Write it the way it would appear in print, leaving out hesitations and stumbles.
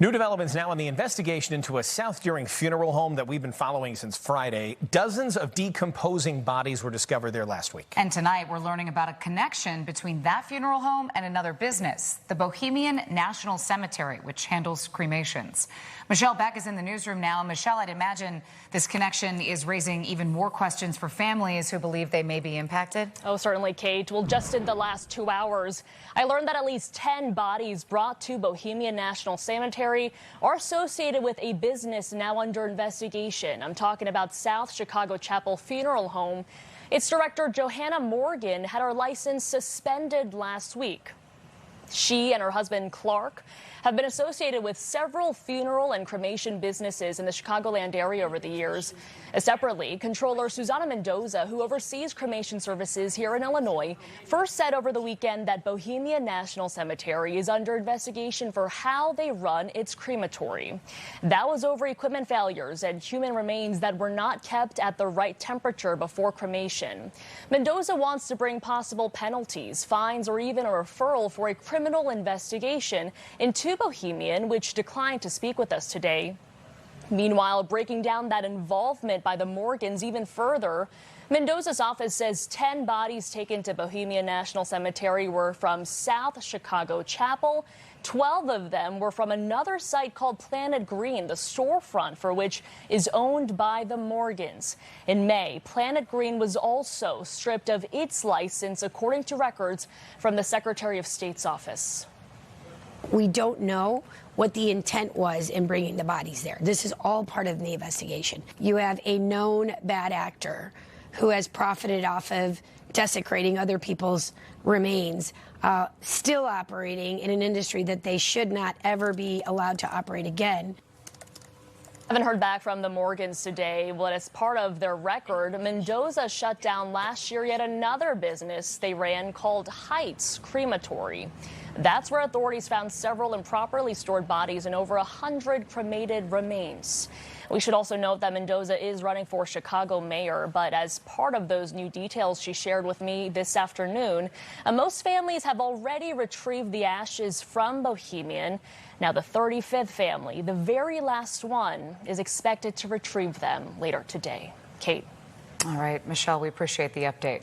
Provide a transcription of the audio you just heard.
New developments now in the investigation into a South Deering funeral home that we've been following since Friday. Dozens of decomposing bodies were discovered there last week. And tonight we're learning about a connection between that funeral home and another business, the Bohemian National Cemetery, which handles cremations. Michelle Baik is in the newsroom now. Michelle, I'd imagine this connection is raising even more questions for families who believe they may be impacted. Oh, certainly, Kate. Well, just in the last 2 hours, I learned that at least 10 bodies brought to Bohemian National Cemetery are associated with a business now under investigation. I'm talking about South Chicago Chapel Funeral Home. Its director, Johanna Morgan, had her license suspended last week. She and her husband, Clark, have been associated with several funeral and cremation businesses in the Chicagoland area over the years. Separately, Controller Susana Mendoza, who oversees cremation services here in Illinois, first said over the weekend that Bohemian National Cemetery is under investigation for how they run its crematory. That was over equipment failures and human remains that were not kept at the right temperature before cremation. Mendoza wants to bring possible penalties, fines, or even a referral for a criminal investigation into Bohemian, which declined to speak with us today. Meanwhile, breaking down that involvement by the Morgans even further, Mendoza's office says 10 bodies taken to Bohemian National Cemetery were from South Chicago Chapel. 12 of them were from another site called Planet Green, the storefront for which is owned by the Morgans. In May, Planet Green was also stripped of its license, according to records from the Secretary of State's office. We don't know what the intent was in bringing the bodies there. This is all part of the investigation. You have a known bad actor who has profited off of desecrating other people's remains, still operating in an industry that they should not ever be allowed to operate again. I haven't heard back from the Morgans today, but as part of their record, Mendoza shut down last year yet another business they ran called Heights Crematory. That's where authorities found several improperly stored bodies and over 100 cremated remains. We should also note that Mendoza is running for Chicago mayor, but as part of those new details she shared with me this afternoon, most families have already retrieved the ashes from Bohemian. Now the 35th family, the very last one, is expected to retrieve them later today. Kate. All right, Michelle, we appreciate the update.